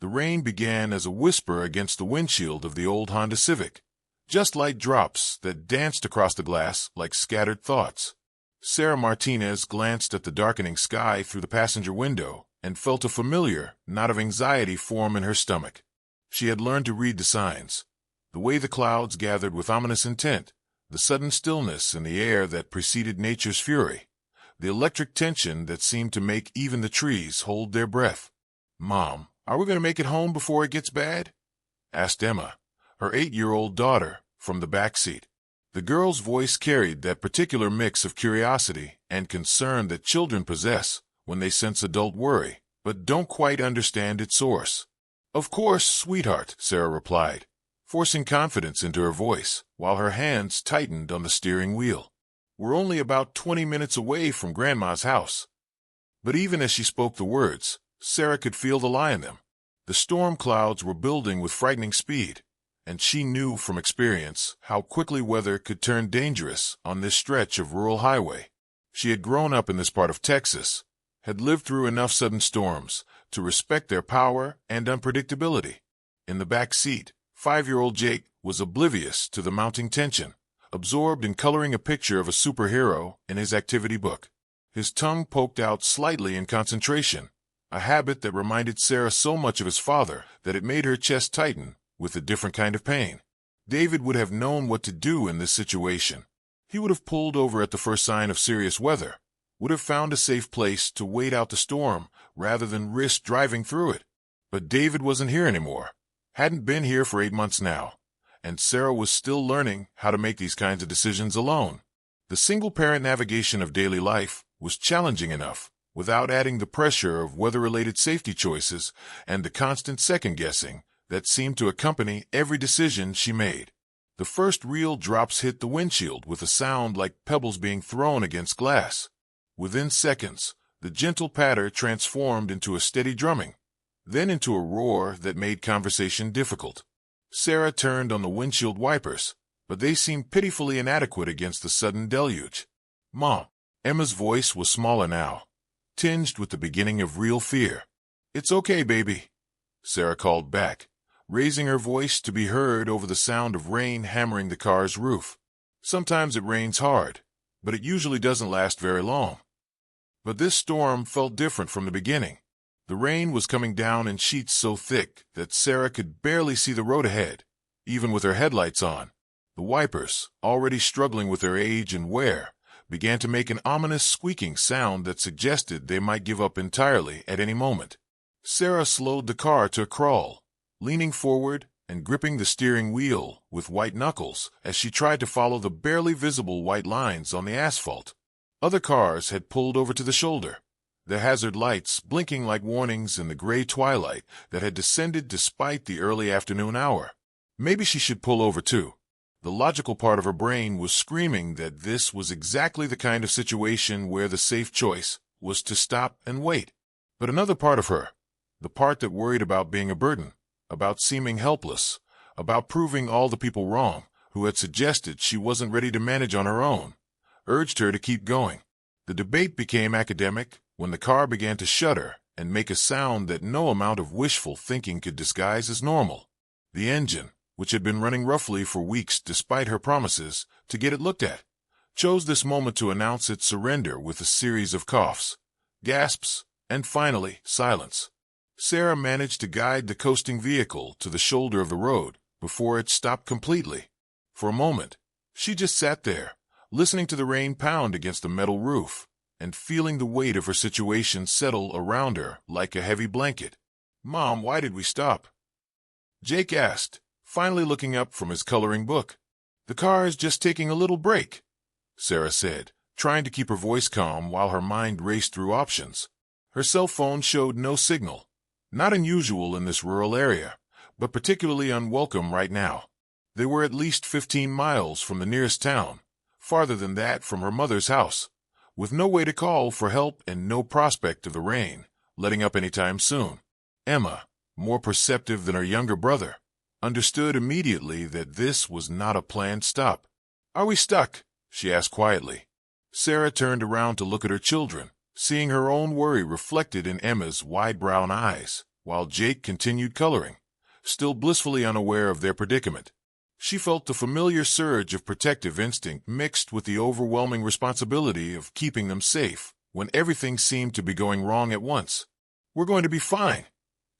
The rain began as a whisper against the windshield of the old Honda Civic, just light drops that danced across the glass like scattered thoughts. Sarah Martinez glanced at the darkening sky through the passenger window and felt a familiar knot of anxiety form in her stomach. She had learned to read the signs, the way the clouds gathered with ominous intent, the sudden stillness in the air that preceded nature's fury, the electric tension that seemed to make even the trees hold their breath. "Mom, are we going to make it home before it gets bad?" asked Emma, her 8-year-old daughter, from the back seat. The girl's voice carried that particular mix of curiosity and concern that children possess when they sense adult worry, but don't quite understand its source. "Of course, sweetheart," Sarah replied, forcing confidence into her voice, while her hands tightened on the steering wheel. "We're only about 20 minutes away from Grandma's house." But even as she spoke the words, Sarah could feel the lie in them. The storm clouds were building with frightening speed, and she knew from experience how quickly weather could turn dangerous on this stretch of rural highway. She had grown up in this part of Texas, had lived through enough sudden storms to respect their power and unpredictability. In the back seat, 5-year-old Jake was oblivious to the mounting tension, absorbed in coloring a picture of a superhero in his activity book. His tongue poked out slightly in concentration, a habit that reminded Sarah so much of his father that it made her chest tighten with a different kind of pain. David would have known what to do in this situation. He would have pulled over at the first sign of serious weather, would have found a safe place to wait out the storm rather than risk driving through it. But David wasn't here anymore, hadn't been here for 8 months now, and Sarah was still learning how to make these kinds of decisions alone. The single-parent navigation of daily life was challenging enough, without adding the pressure of weather-related safety choices and the constant second-guessing that seemed to accompany every decision she made. The first real drops hit the windshield with a sound like pebbles being thrown against glass. Within seconds, the gentle patter transformed into a steady drumming, then into a roar that made conversation difficult. Sarah turned on the windshield wipers, but they seemed pitifully inadequate against the sudden deluge. "Mom," Emma's voice was smaller now, tinged with the beginning of real fear. "It's okay, baby," Sarah called back, raising her voice to be heard over the sound of rain hammering the car's roof. "Sometimes it rains hard, but it usually doesn't last very long." But this storm felt different from the beginning. The rain was coming down in sheets so thick that Sarah could barely see the road ahead, even with her headlights on. The wipers, already struggling with their age and wear, began to make an ominous squeaking sound that suggested they might give up entirely at any moment. Sarah slowed the car to a crawl, leaning forward and gripping the steering wheel with white knuckles as she tried to follow the barely visible white lines on the asphalt. Other cars had pulled over to the shoulder, their hazard lights blinking like warnings in the gray twilight that had descended despite the early afternoon hour. Maybe she should pull over too. The logical part of her brain was screaming that this was exactly the kind of situation where the safe choice was to stop and wait. But another part of her, the part that worried about being a burden, about seeming helpless, about proving all the people wrong who had suggested she wasn't ready to manage on her own, urged her to keep going. The debate became academic when the car began to shudder and make a sound that no amount of wishful thinking could disguise as normal. The engine, which had been running roughly for weeks despite her promises to get it looked at, chose this moment to announce its surrender with a series of coughs, gasps, and finally silence. Sarah managed to guide the coasting vehicle to the shoulder of the road before it stopped completely. For a moment, she just sat there, listening to the rain pound against the metal roof and feeling the weight of her situation settle around her like a heavy blanket. "Mom, why did we stop?" Jake asked, finally looking up from his coloring book. "The car is just taking a little break," Sarah said, trying to keep her voice calm while her mind raced through options. Her cell phone showed no signal, not unusual in this rural area, but particularly unwelcome right now. They were at least 15 miles from the nearest town, farther than that from her mother's house, with no way to call for help and no prospect of the rain letting up any time soon. Emma, more perceptive than her younger brother, understood immediately that this was not a planned stop. "Are we stuck?" she asked quietly. Sarah turned around to look at her children, seeing her own worry reflected in Emma's wide brown eyes. while Jake continued coloring, still blissfully unaware of their predicament. She felt the familiar surge of protective instinct mixed with the overwhelming responsibility of keeping them safe when everything seemed to be going wrong at once. "We're going to be fine,"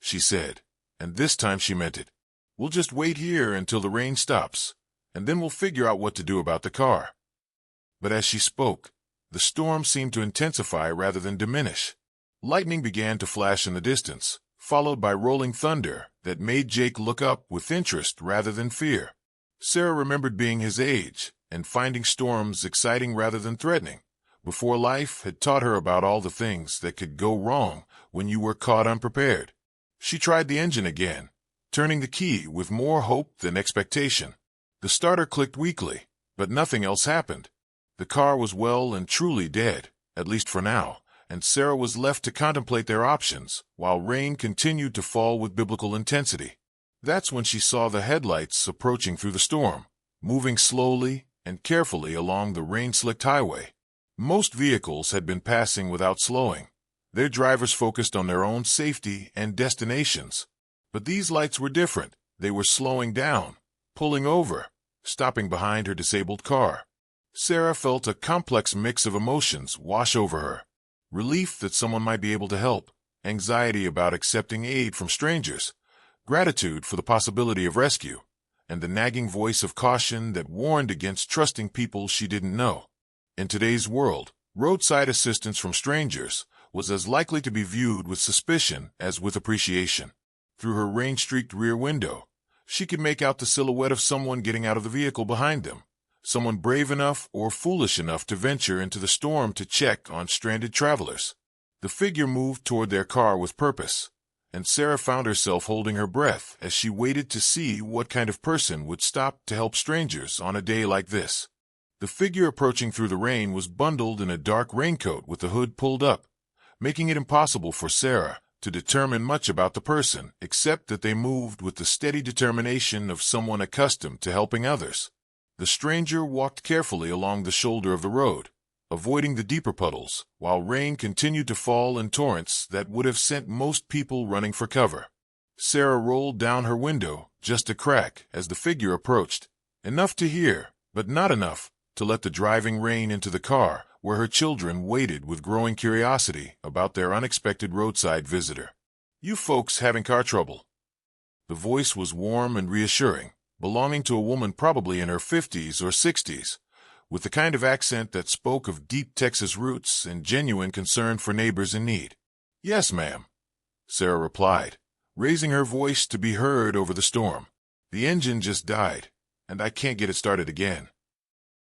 she said, and this time she meant it. "We'll just wait here until the rain stops, and then we'll figure out what to do about the car." But as she spoke, the storm seemed to intensify rather than diminish. Lightning began to flash in the distance, followed by rolling thunder that made Jake look up with interest rather than fear. Sarah remembered being his age and finding storms exciting rather than threatening, before life had taught her about all the things that could go wrong when you were caught unprepared. She tried the engine again, turning the key with more hope than expectation. The starter clicked weakly, but nothing else happened. The car was well and truly dead, at least for now, and Sarah was left to contemplate their options while rain continued to fall with biblical intensity. That's when she saw the headlights approaching through the storm, moving slowly and carefully along the rain-slicked highway. Most vehicles had been passing without slowing, their drivers focused on their own safety and destinations. But these lights were different. They were slowing down, pulling over, stopping behind her disabled car. Sarah felt a complex mix of emotions wash over her. Relief that someone might be able to help, anxiety about accepting aid from strangers, gratitude for the possibility of rescue, and the nagging voice of caution that warned against trusting people she didn't know. In today's world, roadside assistance from strangers was as likely to be viewed with suspicion as with appreciation. Through her rain-streaked rear window, she could make out the silhouette of someone getting out of the vehicle behind them, someone brave enough or foolish enough to venture into the storm to check on stranded travelers. The figure moved toward their car with purpose, and Sarah found herself holding her breath as she waited to see what kind of person would stop to help strangers on a day like this. The figure approaching through the rain was bundled in a dark raincoat with the hood pulled up, making it impossible for Sarah to determine much about the person, except that they moved with the steady determination of someone accustomed to helping others. The stranger walked carefully along the shoulder of the road, avoiding the deeper puddles, while rain continued to fall in torrents that would have sent most people running for cover. Sarah rolled down her window just a crack as the figure approached, enough to hear, but not enough to let the driving rain into the car, where her children waited with growing curiosity about their unexpected roadside visitor. "You folks having car trouble?" The voice was warm and reassuring, belonging to a woman probably in her 50s or 60s, with the kind of accent that spoke of deep Texas roots and genuine concern for neighbors in need. "Yes, ma'am," Sarah replied, raising her voice to be heard over the storm. "The engine just died, and I can't get it started again."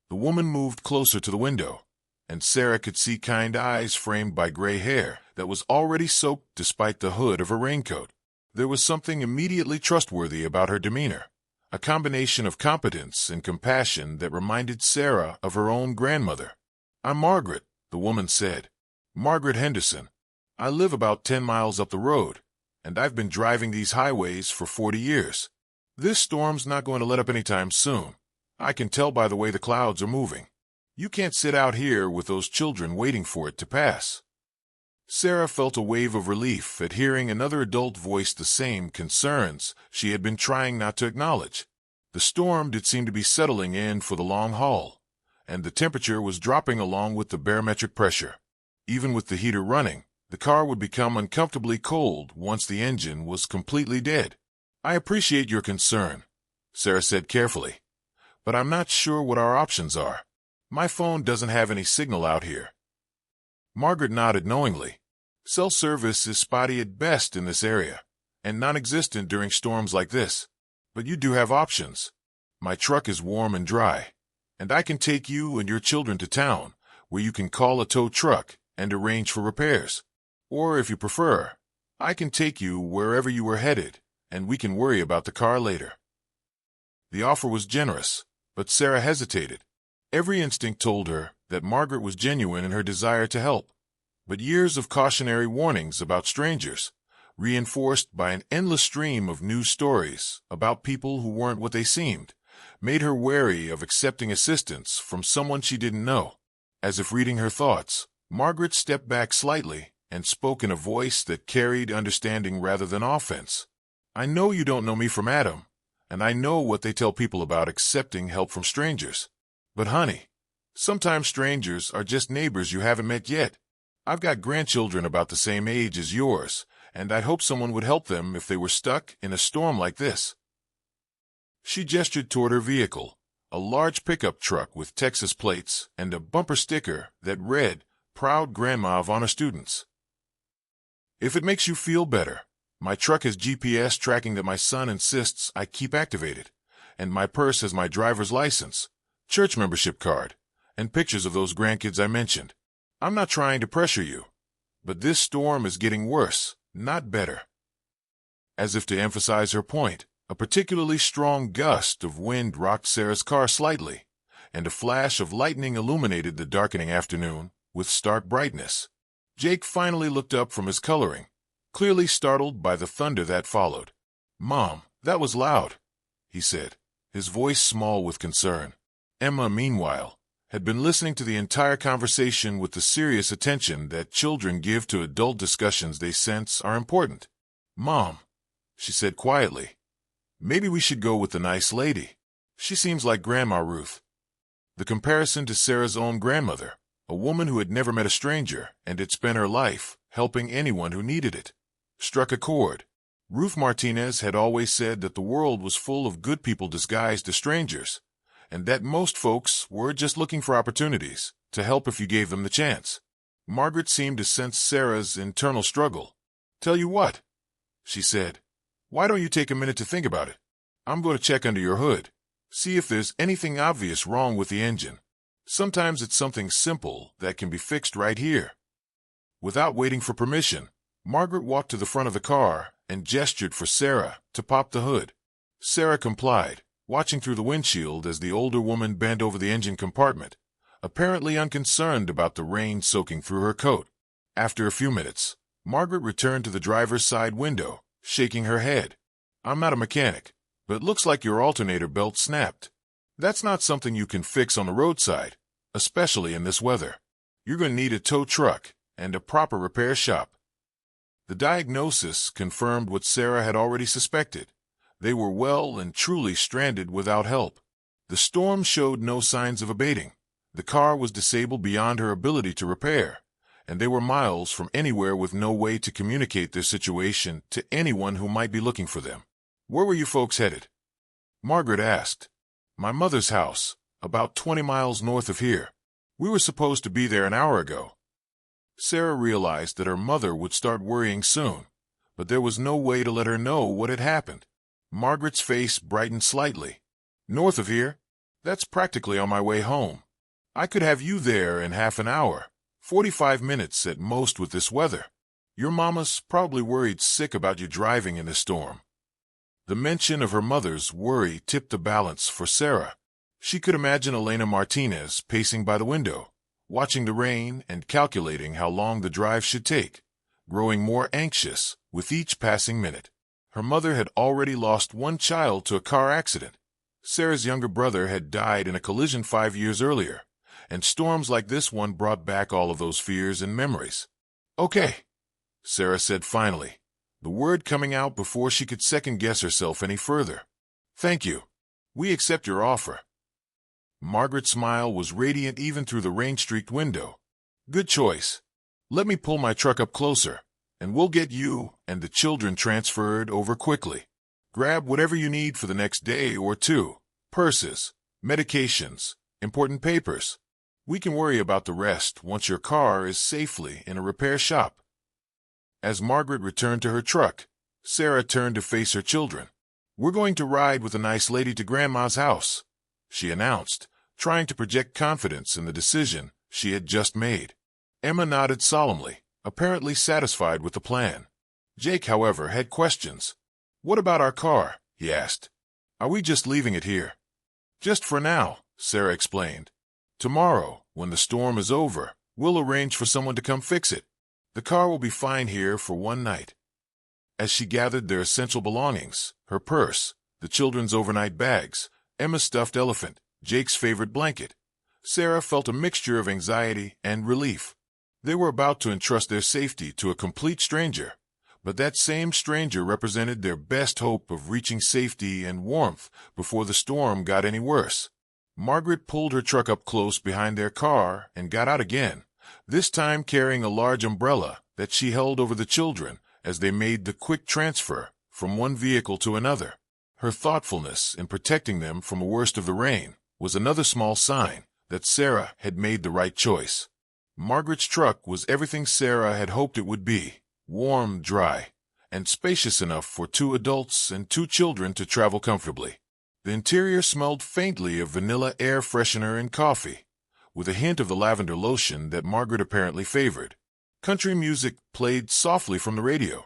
The woman moved closer to the window, and Sarah could see kind eyes framed by gray hair that was already soaked despite the hood of her raincoat. There was something immediately trustworthy about her demeanor, a combination of competence and compassion that reminded Sarah of her own grandmother. "I'm Margaret," the woman said. "Margaret Henderson. I live about 10 miles up the road, and I've been driving these highways for 40 years. This storm's not going to let up anytime soon. I can tell by the way the clouds are moving. You can't sit out here with those children waiting for it to pass." Sarah felt a wave of relief at hearing another adult voice the same concerns she had been trying not to acknowledge. The storm did seem to be settling in for the long haul, and the temperature was dropping along with the barometric pressure. Even with the heater running, the car would become uncomfortably cold once the engine was completely dead. "I appreciate your concern," Sarah said carefully, "but I'm not sure what our options are. My phone doesn't have any signal out here." Margaret nodded knowingly. "Cell service is spotty at best in this area, and non-existent during storms like this. But you do have options. My truck is warm and dry, and I can take you and your children to town, where you can call a tow truck and arrange for repairs. Or, if you prefer, I can take you wherever you are headed, and we can worry about the car later." The offer was generous, but Sarah hesitated. Every instinct told her that Margaret was genuine in her desire to help, but years of cautionary warnings about strangers, reinforced by an endless stream of news stories about people who weren't what they seemed, made her wary of accepting assistance from someone she didn't know. As if reading her thoughts, Margaret stepped back slightly and spoke in a voice that carried understanding rather than offense. "I know you don't know me from Adam, and I know what they tell people about accepting help from strangers. But honey, sometimes strangers are just neighbors you haven't met yet. I've got grandchildren about the same age as yours, and I'd hope someone would help them if they were stuck in a storm like this." She gestured toward her vehicle, a large pickup truck with Texas plates and a bumper sticker that read, "Proud Grandma of Honor Students." "If it makes you feel better, my truck has GPS tracking that my son insists I keep activated, and my purse has my driver's license, church membership card, and pictures of those grandkids I mentioned. I'm not trying to pressure you, but this storm is getting worse, not better." As if to emphasize her point, a particularly strong gust of wind rocked Sarah's car slightly, and a flash of lightning illuminated the darkening afternoon with stark brightness. Jake finally looked up from his coloring, clearly startled by the thunder that followed. "Mom, that was loud," he said, his voice small with concern. Emma, meanwhile, had been listening to the entire conversation with the serious attention that children give to adult discussions they sense are important. "Mom," she said quietly, "maybe we should go with the nice lady. She seems like Grandma Ruth." The comparison to Sarah's own grandmother, a woman who had never met a stranger and had spent her life helping anyone who needed it, struck a chord. Ruth Martinez had always said that the world was full of good people disguised as strangers, and that most folks were just looking for opportunities to help if you gave them the chance. Margaret seemed to sense Sarah's internal struggle. "Tell you what," she said, "why don't you take a minute to think about it? I'm going to check under your hood, see if there's anything obvious wrong with the engine. Sometimes it's something simple that can be fixed right here." Without waiting for permission, Margaret walked to the front of the car and gestured for Sarah to pop the hood. Sarah complied, watching through the windshield as the older woman bent over the engine compartment, apparently unconcerned about the rain soaking through her coat. After a few minutes, Margaret returned to the driver's side window, shaking her head. "I'm not a mechanic, but it looks like your alternator belt snapped. That's not something you can fix on the roadside, especially in this weather. You're going to need a tow truck and a proper repair shop." The diagnosis confirmed what Sarah had already suspected. They were well and truly stranded without help. The storm showed no signs of abating. The car was disabled beyond her ability to repair, and they were miles from anywhere with no way to communicate their situation to anyone who might be looking for them. "Where were you folks headed?" Margaret asked. "My mother's house, about 20 miles north of here. We were supposed to be there an hour ago." Sarah realized that her mother would start worrying soon, but there was no way to let her know what had happened. Margaret's face brightened slightly. "North of here? That's practically on my way home. I could have you there in half an hour, 45 minutes at most with this weather. Your mama's probably worried sick about you driving in this storm." The mention of her mother's worry tipped the balance for Sarah. She could imagine Elena Martinez pacing by the window, watching the rain and calculating how long the drive should take, growing more anxious with each passing minute. Her mother had already lost one child to a car accident. Sarah's younger brother had died in a collision 5 years earlier, and storms like this one brought back all of those fears and memories. "Okay," Sarah said finally, the word coming out before she could second-guess herself any further. "Thank you. We accept your offer." Margaret's smile was radiant even through the rain-streaked window. "Good choice. Let me pull my truck up closer, and we'll get you and the children transferred over quickly. Grab whatever you need for the next day or two: purses, medications, important papers. We can worry about the rest once your car is safely in a repair shop." As Margaret returned to her truck, Sarah turned to face her children. "We're going to ride with a nice lady to Grandma's house," she announced, trying to project confidence in the decision she had just made. Emma nodded solemnly, apparently satisfied with the plan. Jake, however, had questions. "What about our car?" he asked. "Are we just leaving it here?" "Just for now," Sarah explained. "Tomorrow, when the storm is over, we'll arrange for someone to come fix it. The car will be fine here for one night." As she gathered their essential belongings, her purse, the children's overnight bags, Emma's stuffed elephant, Jake's favorite blanket, Sarah felt a mixture of anxiety and relief. They were about to entrust their safety to a complete stranger, but that same stranger represented their best hope of reaching safety and warmth before the storm got any worse. Margaret pulled her truck up close behind their car and got out again, this time carrying a large umbrella that she held over the children as they made the quick transfer from one vehicle to another. Her thoughtfulness in protecting them from the worst of the rain was another small sign that Sarah had made the right choice. Margaret's truck was everything Sarah had hoped it would be: warm, dry, and spacious enough for 2 adults and 2 children to travel comfortably. The interior smelled faintly of vanilla air freshener and coffee, with a hint of the lavender lotion that Margaret apparently favored. Country music played softly from the radio,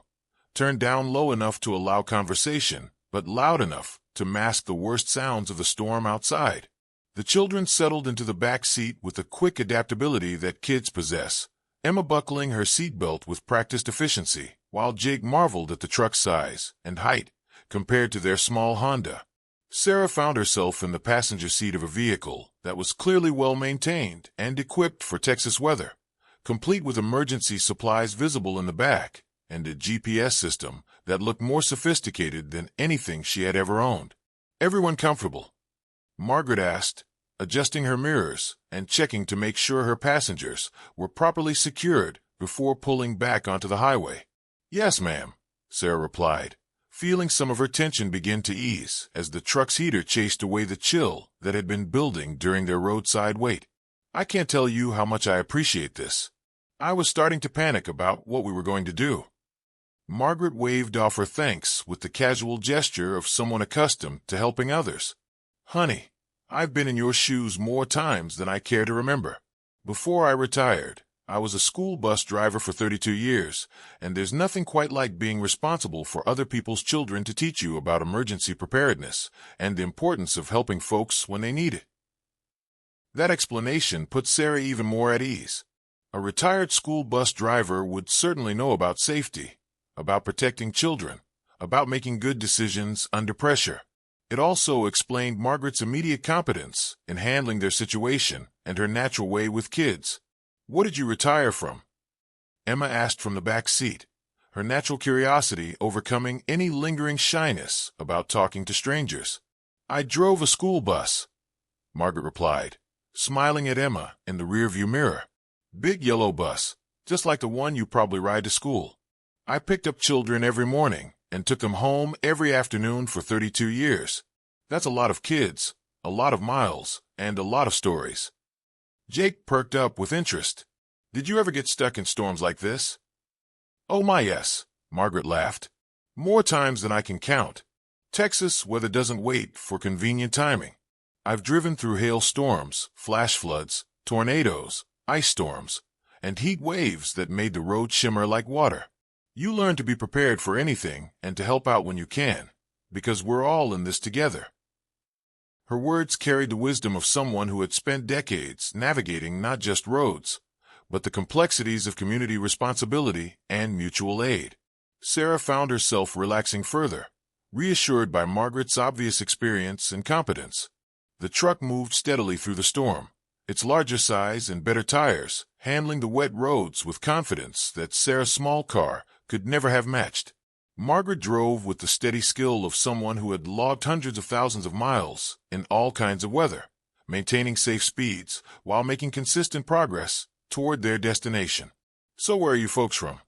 turned down low enough to allow conversation, but loud enough to mask the worst sounds of the storm outside. The children settled into the back seat with the quick adaptability that kids possess, Emma buckling her seatbelt with practiced efficiency, while Jake marveled at the truck's size and height compared to their small Honda. Sarah found herself in the passenger seat of a vehicle that was clearly well-maintained and equipped for Texas weather, complete with emergency supplies visible in the back and a GPS system that looked more sophisticated than anything she had ever owned. "Everyone comfortable?" Margaret asked, adjusting her mirrors and checking to make sure her passengers were properly secured before pulling back onto the highway. "Yes, ma'am," Sarah replied, feeling some of her tension begin to ease as the truck's heater chased away the chill that had been building during their roadside wait. "I can't tell you how much I appreciate this. I was starting to panic about what we were going to do." Margaret waved off her thanks with the casual gesture of someone accustomed to helping others. "Honey, I've been in your shoes more times than I care to remember. Before I retired, I was a school bus driver for 32 years, and there's nothing quite like being responsible for other people's children to teach you about emergency preparedness and the importance of helping folks when they need it." That explanation put Sarah even more at ease. A retired school bus driver would certainly know about safety, about protecting children, about making good decisions under pressure. It also explained Margaret's immediate competence in handling their situation and her natural way with kids. "What did you retire from?" Emma asked from the back seat, her natural curiosity overcoming any lingering shyness about talking to strangers. "I drove a school bus," Margaret replied, smiling at Emma in the rearview mirror. "Big yellow bus, just like the one you probably ride to school. I picked up children every morning and took them home every afternoon for 32 years. That's a lot of kids, a lot of miles, and a lot of stories." Jake perked up with interest. "Did you ever get stuck in storms like this?" "Oh my, yes," Margaret laughed. "More times than I can count. Texas weather doesn't wait for convenient timing. I've driven through hailstorms, flash floods, tornadoes, ice storms, and heat waves that made the road shimmer like water. You learn to be prepared for anything and to help out when you can, because we're all in this together." Her words carried the wisdom of someone who had spent decades navigating not just roads, but the complexities of community responsibility and mutual aid. Sarah found herself relaxing further, reassured by Margaret's obvious experience and competence. The truck moved steadily through the storm, its larger size and better tires handling the wet roads with confidence that Sarah's small car could never have matched. Margaret drove with the steady skill of someone who had logged hundreds of thousands of miles in all kinds of weather, maintaining safe speeds while making consistent progress toward their destination. "So where are you folks from?"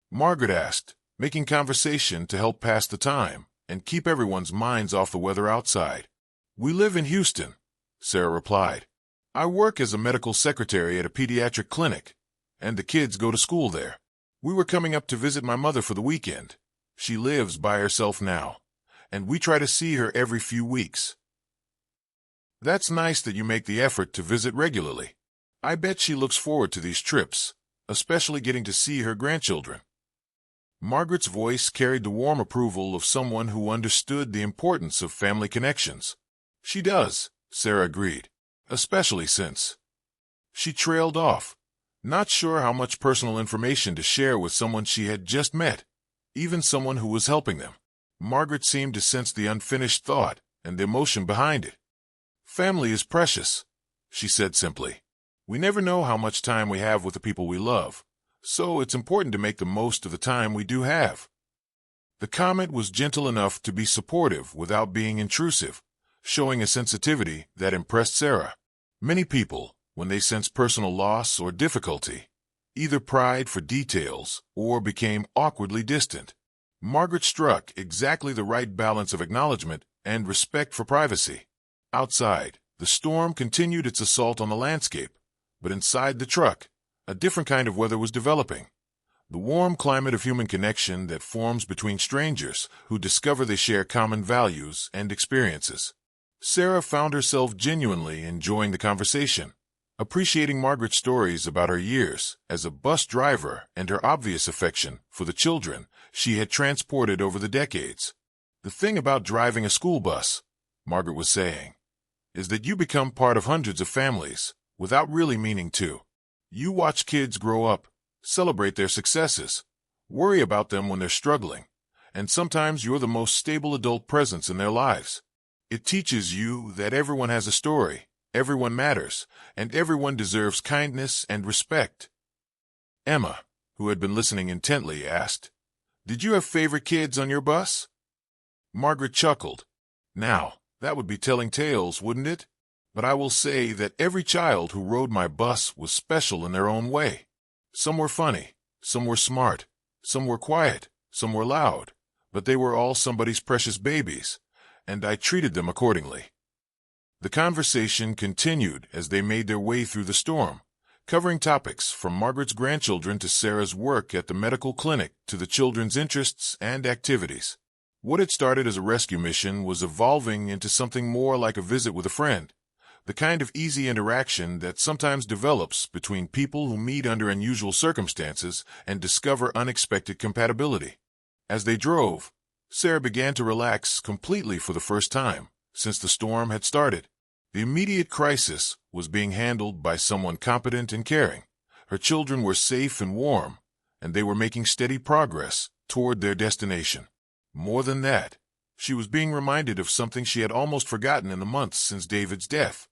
Margaret asked, making conversation to help pass the time and keep everyone's minds off the weather outside. "We live in Houston," Sarah replied. "I work as a medical secretary at a pediatric clinic, and the kids go to school there. We were coming up to visit my mother for the weekend. She lives by herself now, and we try to see her every few weeks." "That's nice that you make the effort to visit regularly. I bet she looks forward to these trips, especially getting to see her grandchildren." Margaret's voice carried the warm approval of someone who understood the importance of family connections. "She does," Sarah agreed, "especially since—" She trailed off, not sure how much personal information to share with someone she had just met, even someone who was helping them. Margaret seemed to sense the unfinished thought and the emotion behind it. "Family is precious," she said simply. We never know how much time we have with the people we love, so it's important to make the most of the time we do have. The comment was gentle enough to be supportive without being intrusive, showing a sensitivity that impressed Sarah. Many people, when they sense personal loss or difficulty, either pried for details or became awkwardly distant. Margaret struck exactly the right balance of acknowledgement and respect for privacy. Outside, the storm continued its assault on the landscape, but inside the truck, a different kind of weather was developing. The warm climate of human connection that forms between strangers who discover they share common values and experiences. Sarah found herself genuinely enjoying the conversation, appreciating Margaret's stories about her years as a bus driver and her obvious affection for the children she had transported over the decades. The thing about driving a school bus, Margaret was saying, is that you become part of hundreds of families without really meaning to. You watch kids grow up, celebrate their successes, worry about them when they're struggling, and sometimes you're the most stable adult presence in their lives. It teaches you that everyone has a story, everyone matters, and everyone deserves kindness and respect. Emma, who had been listening intently, asked, "Did you have favorite kids on your bus?" Margaret chuckled. "Now, that would be telling tales, wouldn't it? But I will say that every child who rode my bus was special in their own way. Some were funny, some were smart, some were quiet, some were loud, but they were all somebody's precious babies, and I treated them accordingly." The conversation continued as they made their way through the storm, covering topics from Margaret's grandchildren to Sarah's work at the medical clinic to the children's interests and activities. What had started as a rescue mission was evolving into something more like a visit with a friend, the kind of easy interaction that sometimes develops between people who meet under unusual circumstances and discover unexpected compatibility. As they drove, Sarah began to relax completely for the first time since the storm had started. The immediate crisis was being handled by someone competent and caring. Her children were safe and warm, and they were making steady progress toward their destination. More than that, she was being reminded of something she had almost forgotten in the months since David's death,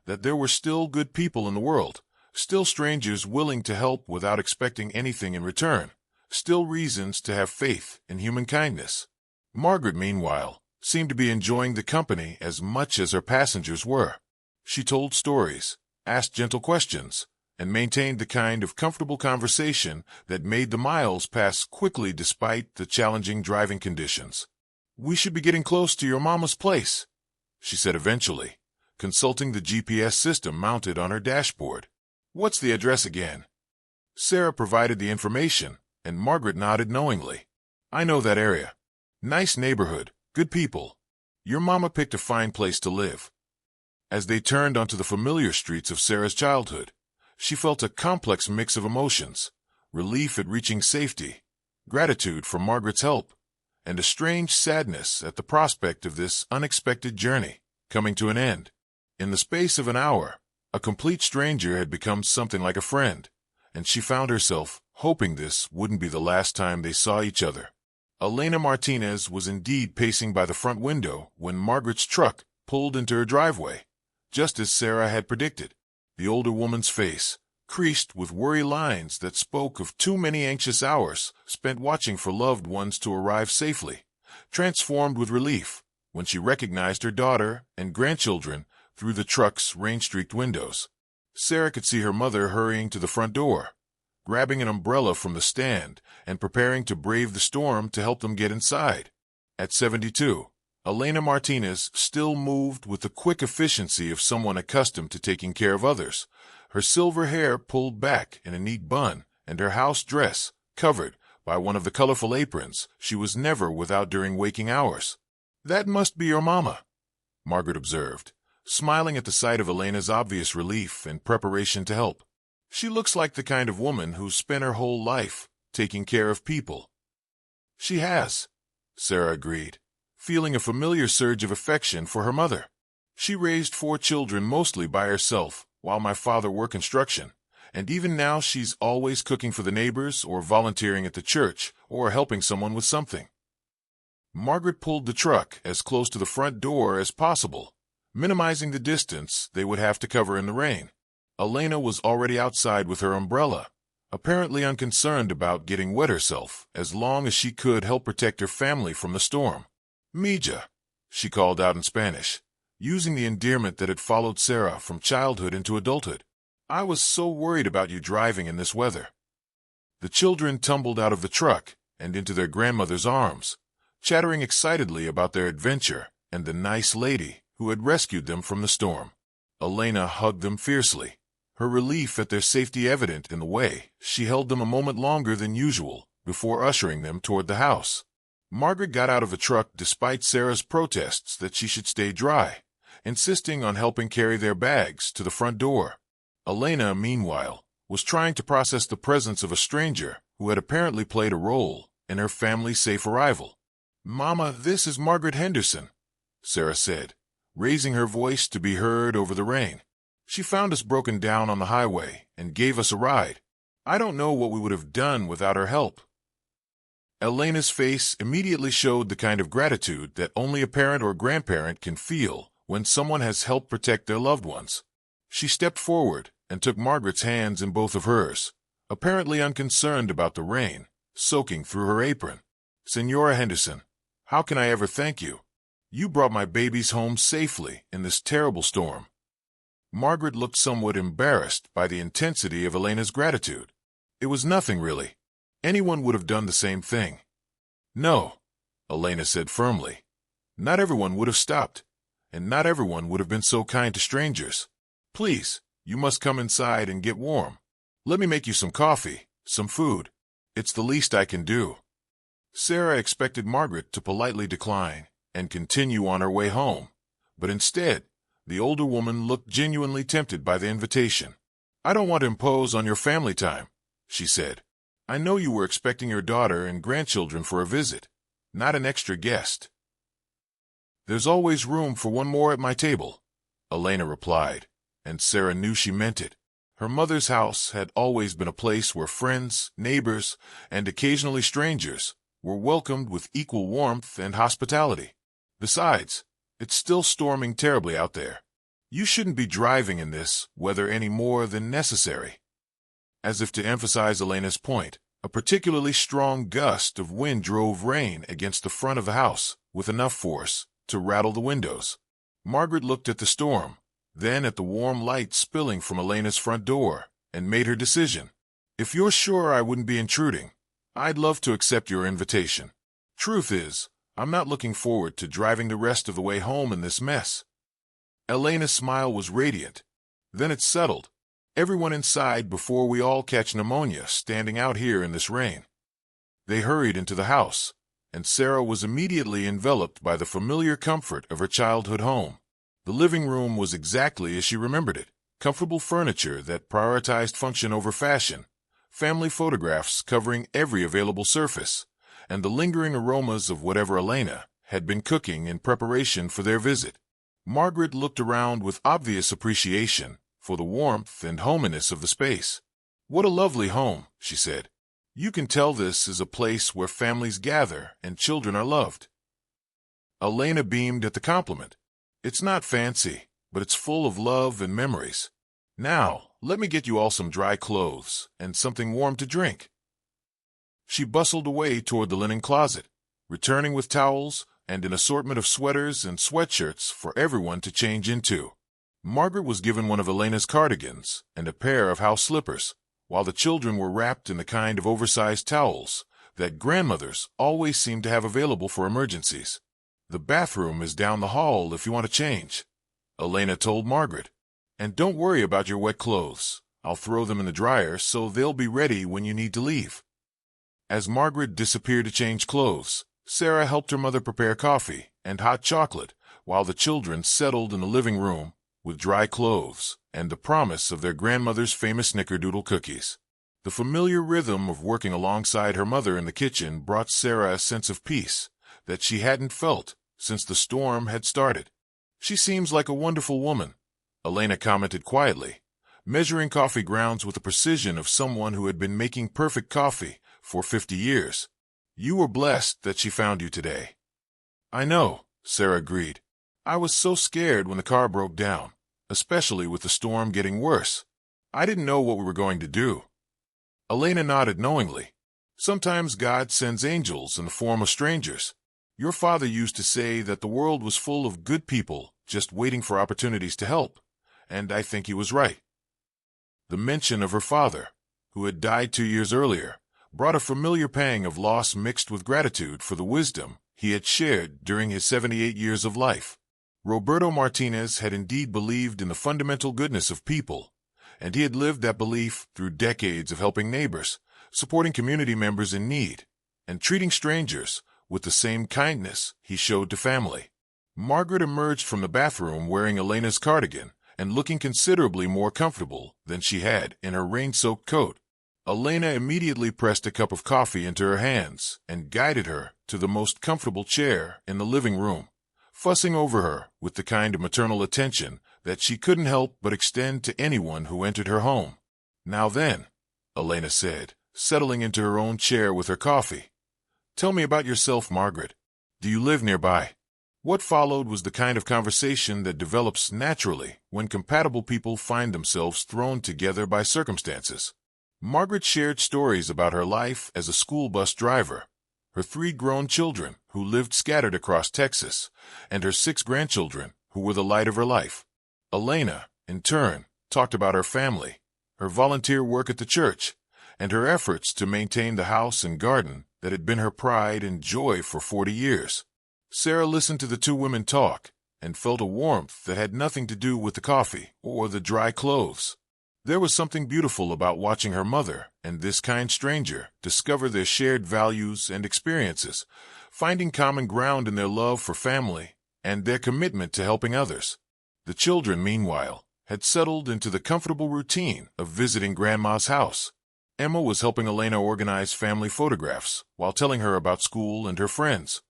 that there were still good people in the world, still strangers willing to help without expecting anything in return, still reasons to have faith in human kindness. Margaret, meanwhile, seemed to be enjoying the company as much as her passengers were. She told stories, asked gentle questions, and maintained the kind of comfortable conversation that made the miles pass quickly despite the challenging driving conditions. "We should be getting close to your mama's place," she said eventually, consulting the GPS system mounted on her dashboard. "What's the address again?" Sarah provided the information, and Margaret nodded knowingly. "I know that area. Nice neighborhood, good people. Your mama picked a fine place to live." As they turned onto the familiar streets of Sarah's childhood, she felt a complex mix of emotions: relief at reaching safety, gratitude for Margaret's help, and a strange sadness at the prospect of this unexpected journey coming to an end. In the space of an hour, a complete stranger had become something like a friend, and she found herself hoping this wouldn't be the last time they saw each other. Elena Martinez was indeed pacing by the front window when Margaret's truck pulled into her driveway, just as Sarah had predicted. The older woman's face, creased with worry lines that spoke of too many anxious hours spent watching for loved ones to arrive safely, transformed with relief when she recognized her daughter and grandchildren through the truck's rain-streaked windows. Sarah could see her mother hurrying to the front door, grabbing an umbrella from the stand and preparing to brave the storm to help them get inside. At 72, Elena Martinez still moved with the quick efficiency of someone accustomed to taking care of others, her silver hair pulled back in a neat bun and her house dress covered by one of the colorful aprons she was never without during waking hours. "That must be your mama," Margaret observed, smiling at the sight of Elena's obvious relief and preparation to help. "She looks like the kind of woman who's spent her whole life taking care of people." "She has," Sarah agreed, feeling a familiar surge of affection for her mother. "She raised 4 children mostly by herself while my father worked construction, and even now she's always cooking for the neighbors or volunteering at the church or helping someone with something." Margaret pulled the truck as close to the front door as possible, minimizing the distance they would have to cover in the rain. Elena was already outside with her umbrella, apparently unconcerned about getting wet herself, as long as she could help protect her family from the storm. "Mija," she called out in Spanish, using the endearment that had followed Sarah from childhood into adulthood. "I was so worried about you driving in this weather." The children tumbled out of the truck and into their grandmother's arms, chattering excitedly about their adventure and the nice lady who had rescued them from the storm. Elena hugged them fiercely, her relief at their safety evident in the way she held them a moment longer than usual before ushering them toward the house. Margaret got out of the truck despite Sarah's protests that she should stay dry, insisting on helping carry their bags to the front door. Elena, meanwhile, was trying to process the presence of a stranger who had apparently played a role in her family's safe arrival. "Mama, this is Margaret Henderson," Sarah said, raising her voice to be heard over the rain. "She found us broken down on the highway and gave us a ride. I don't know what we would have done without her help." Elena's face immediately showed the kind of gratitude that only a parent or grandparent can feel when someone has helped protect their loved ones. She stepped forward and took Margaret's hands in both of hers, apparently unconcerned about the rain soaking through her apron. "Senora Henderson, how can I ever thank you? You brought my babies home safely in this terrible storm." Margaret looked somewhat embarrassed by the intensity of Elena's gratitude. It was nothing, really. Anyone would have done the same thing. "No," Elena said firmly. "Not everyone would have stopped, and not everyone would have been so kind to strangers. Please, you must come inside and get warm. Let me make you some coffee, some food. It's the least I can do." Sarah expected Margaret to politely decline and continue on her way home, but instead, the older woman looked genuinely tempted by the invitation. "I don't want to impose on your family time," she said. "I know you were expecting your daughter and grandchildren for a visit, not an extra guest." "There's always room for one more at my table," Elena replied, and Sarah knew she meant it. Her mother's house had always been a place where friends, neighbors, and occasionally strangers were welcomed with equal warmth and hospitality. Besides, it's still storming terribly out there. You shouldn't be driving in this weather any more than necessary. As if to emphasize Elena's point, a particularly strong gust of wind drove rain against the front of the house with enough force to rattle the windows. Margaret looked at the storm, then at the warm light spilling from Elena's front door, and made her decision. "If you're sure I wouldn't be intruding, I'd love to accept your invitation. Truth is, I'm not looking forward to driving the rest of the way home in this mess." Elena's smile was radiant. "Then it's settled. Everyone inside before we all catch pneumonia standing out here in this rain." They hurried into the house, and Sarah was immediately enveloped by the familiar comfort of her childhood home. The living room was exactly as she remembered it. Comfortable furniture that prioritized function over fashion, family photographs covering every available surface, and the lingering aromas of whatever Elena had been cooking in preparation for their visit. Margaret looked around with obvious appreciation for the warmth and hominess of the space. "What a lovely home," she said. "You can tell this is a place where families gather and children are loved." Elena beamed at the compliment. "It's not fancy, but it's full of love and memories. Now, let me get you all some dry clothes and something warm to drink." She bustled away toward the linen closet, returning with towels and an assortment of sweaters and sweatshirts for everyone to change into. Margaret was given one of Elena's cardigans and a pair of house slippers, while the children were wrapped in the kind of oversized towels that grandmothers always seemed to have available for emergencies. "The bathroom is down the hall if you want to change," Elena told Margaret. "And don't worry about your wet clothes. I'll throw them in the dryer so they'll be ready when you need to leave." As Margaret disappeared to change clothes, Sarah helped her mother prepare coffee and hot chocolate while the children settled in the living room with dry clothes and the promise of their grandmother's famous snickerdoodle cookies. The familiar rhythm of working alongside her mother in the kitchen brought Sarah a sense of peace that she hadn't felt since the storm had started. "She seems like a wonderful woman," Elena commented quietly, measuring coffee grounds with the precision of someone who had been making perfect coffee for 50 years. "You were blessed that she found you today." "I know," Sarah agreed. "I was so scared when the car broke down, especially with the storm getting worse. I didn't know what we were going to do. Elena nodded knowingly. Sometimes God sends angels in the form of strangers. Your father used to say that the world was full of good people just waiting for opportunities to help, and I think he was right. The mention of her father, who had died 2 years earlier, brought a familiar pang of loss mixed with gratitude for the wisdom he had shared during his 78 years of life. Roberto Martinez had indeed believed in the fundamental goodness of people, and he had lived that belief through decades of helping neighbors, supporting community members in need, and treating strangers with the same kindness he showed to family. Margaret emerged from the bathroom wearing Elena's cardigan and looking considerably more comfortable than she had in her rain-soaked coat. Elena immediately pressed a cup of coffee into her hands and guided her to the most comfortable chair in the living room, fussing over her with the kind of maternal attention that she couldn't help but extend to anyone who entered her home. "Now then," Elena said, settling into her own chair with her coffee. "Tell me about yourself, Margaret. Do you live nearby?" What followed was the kind of conversation that develops naturally when compatible people find themselves thrown together by circumstances. Margaret shared stories about her life as a school bus driver, her 3 grown children who lived scattered across Texas, and her 6 grandchildren who were the light of her life. Elena, in turn, talked about her family, her volunteer work at the church, and her efforts to maintain the house and garden that had been her pride and joy for 40 years. Sarah listened to the 2 women talk and felt a warmth that had nothing to do with the coffee or the dry clothes. There was something beautiful about watching her mother and this kind stranger discover their shared values and experiences, finding common ground in their love for family and their commitment to helping others. The children, meanwhile, had settled into the comfortable routine of visiting Grandma's house. Emma was helping Elena organize family photographs while telling her about school and her friends,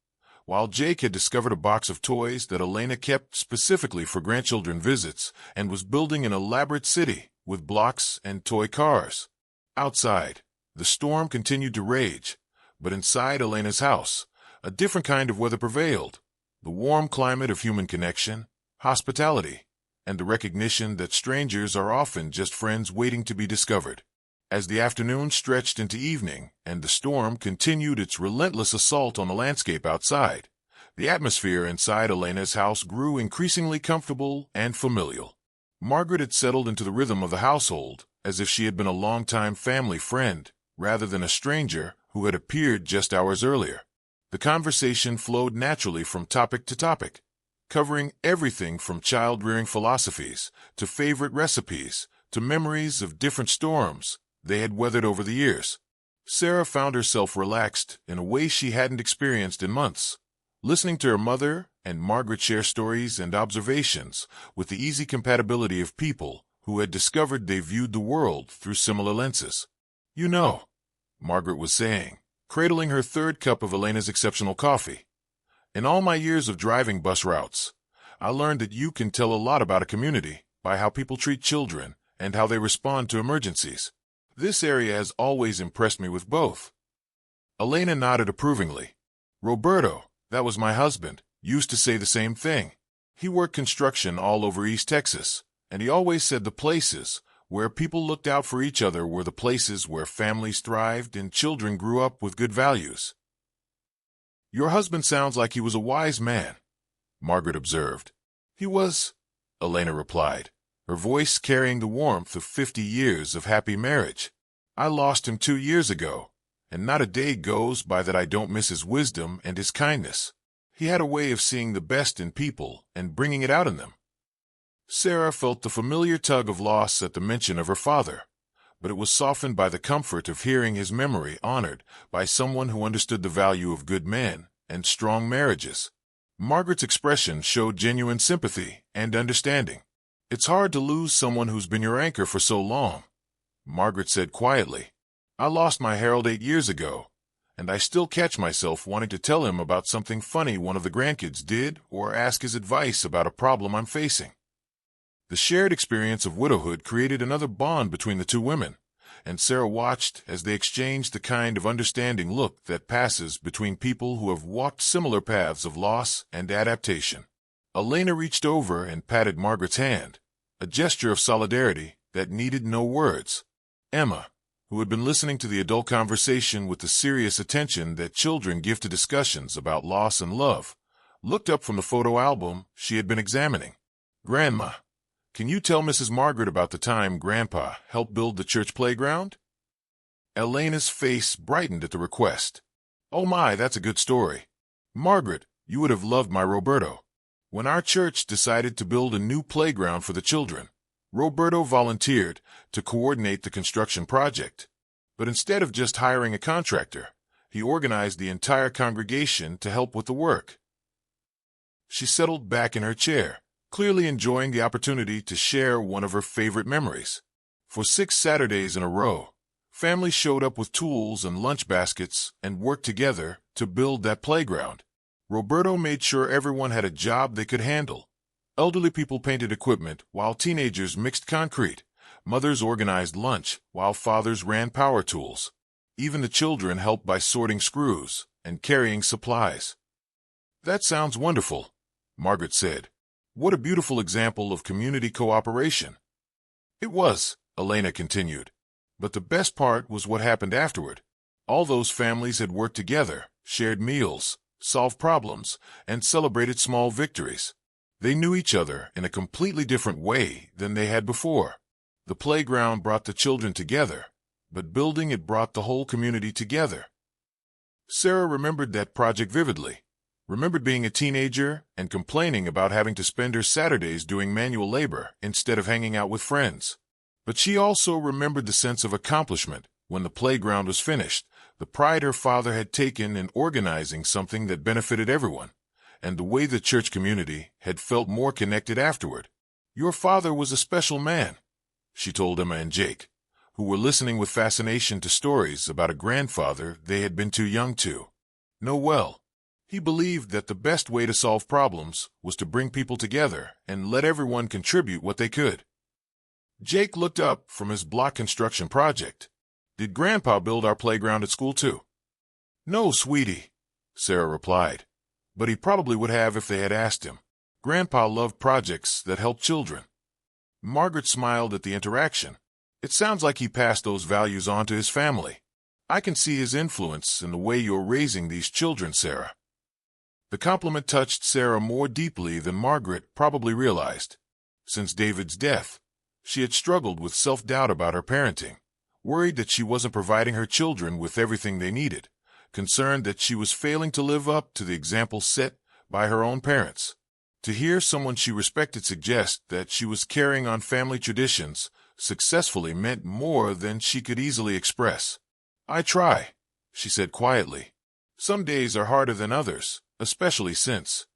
while Jake had discovered a box of toys that Elena kept specifically for grandchildren visits and was building an elaborate city with blocks and toy cars. Outside, the storm continued to rage, but inside Elena's house, a different kind of weather prevailed, the warm climate of human connection, hospitality, and the recognition that strangers are often just friends waiting to be discovered. As the afternoon stretched into evening and the storm continued its relentless assault on the landscape outside, the atmosphere inside Elena's house grew increasingly comfortable and familial. Margaret had settled into the rhythm of the household as if she had been a longtime family friend rather than a stranger who had appeared just hours earlier. The conversation flowed naturally from topic to topic, covering everything from child-rearing philosophies to favorite recipes to memories of different storms they had weathered over the years. Sarah found herself relaxed in a way she hadn't experienced in months, listening to her mother and Margaret share stories and observations with the easy compatibility of people who had discovered they viewed the world through similar lenses. "You know," Margaret was saying, cradling her 3rd cup of Elena's exceptional coffee, "in all my years of driving bus routes, I learned that you can tell a lot about a community by how people treat children and how they respond to emergencies. This area has always impressed me with both." Elena nodded approvingly. "Roberto, that was my husband, used to say the same thing. He worked construction all over East Texas, and he always said the places where people looked out for each other were the places where families thrived and children grew up with good values." "Your husband sounds like he was a wise man," Margaret observed. "He was," Elena replied, her voice carrying the warmth of 50 years of happy marriage. "I lost him 2 years ago, and not a day goes by that I don't miss his wisdom and his kindness. He had a way of seeing the best in people and bringing it out in them." Sarah felt the familiar tug of loss at the mention of her father, but it was softened by the comfort of hearing his memory honored by someone who understood the value of good men and strong marriages. Margaret's expression showed genuine sympathy and understanding. "It's hard to lose someone who's been your anchor for so long," Margaret said quietly. "I lost my Harold 8 years ago, and I still catch myself wanting to tell him about something funny one of the grandkids did or ask his advice about a problem I'm facing." The shared experience of widowhood created another bond between the 2 women, and Sarah watched as they exchanged the kind of understanding look that passes between people who have walked similar paths of loss and adaptation. Elena reached over and patted Margaret's hand, a gesture of solidarity that needed no words. Emma, who had been listening to the adult conversation with the serious attention that children give to discussions about loss and love, looked up from the photo album she had been examining. "Grandma, can you tell Mrs. Margaret about the time Grandpa helped build the church playground?" Elena's face brightened at the request. "Oh my, that's a good story. Margaret, you would have loved my Roberto. When our church decided to build a new playground for the children, Roberto volunteered to coordinate the construction project. But instead of just hiring a contractor, he organized the entire congregation to help with the work." She settled back in her chair, clearly enjoying the opportunity to share one of her favorite memories. For 6 Saturdays in a row, families showed up with tools and lunch baskets and worked together to build that playground. Roberto made sure everyone had a job they could handle. Elderly people painted equipment while teenagers mixed concrete. Mothers organized lunch while fathers ran power tools. Even the children helped by sorting screws and carrying supplies. "That sounds wonderful," Margaret said. "What a beautiful example of community cooperation." "It was," Elena continued. "But the best part was what happened afterward. All those families had worked together, shared meals, solved problems, and celebrated small victories. They knew each other in a completely different way than they had before. The playground brought the children together, but building it brought the whole community together." Sarah remembered that project vividly. Remembered being a teenager and complaining about having to spend her Saturdays doing manual labor instead of hanging out with friends. But she also remembered the sense of accomplishment when the playground was finished, the pride her father had taken in organizing something that benefited everyone, and the way the church community had felt more connected afterward. "Your father was a special man," she told Emma and Jake, who were listening with fascination to stories about a grandfather they had been too young to know well. He believed that the best way to solve problems was to bring people together and let everyone contribute what they could. Jake looked up from his block construction project. "Did Grandpa build our playground at school too?" "No, sweetie," Sarah replied. "But he probably would have if they had asked him. Grandpa loved projects that helped children." Margaret smiled at the interaction. "It sounds like he passed those values on to his family. I can see his influence in the way you're raising these children, Sarah." The compliment touched Sarah more deeply than Margaret probably realized. Since David's death, she had struggled with self-doubt about her parenting, worried that she wasn't providing her children with everything they needed, concerned that she was failing to live up to the example set by her own parents. To hear someone she respected suggest that she was carrying on family traditions successfully meant more than she could easily express. "I try," she said quietly. "Some days are harder than others, especially since."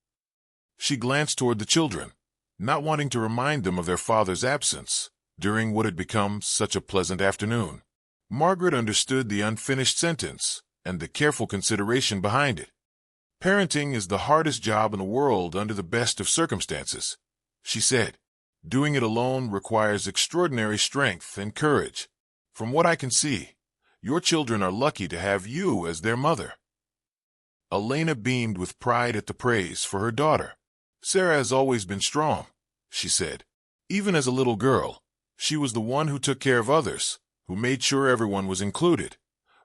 She glanced toward the children, not wanting to remind them of their father's absence during what had become such a pleasant afternoon. Margaret understood the unfinished sentence and the careful consideration behind it. "Parenting is the hardest job in the world under the best of circumstances," she said. "Doing it alone requires extraordinary strength and courage. From what I can see, your children are lucky to have you as their mother." Elena beamed with pride at the praise for her daughter. "Sarah has always been strong," she said. "Even as a little girl, she was the one who took care of others, who made sure everyone was included,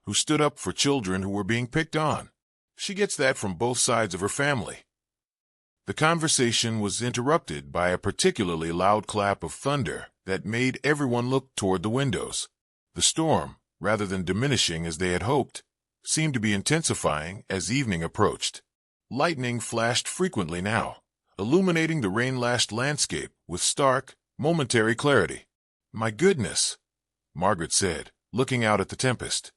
who stood up for children who were being picked on. She gets that from both sides of her family." The conversation was interrupted by a particularly loud clap of thunder that made everyone look toward the windows. The storm, rather than diminishing as they had hoped, seemed to be intensifying as evening approached. Lightning flashed frequently now, illuminating the rain-lashed landscape with stark, momentary clarity. "My goodness," Margaret said, looking out at the tempest.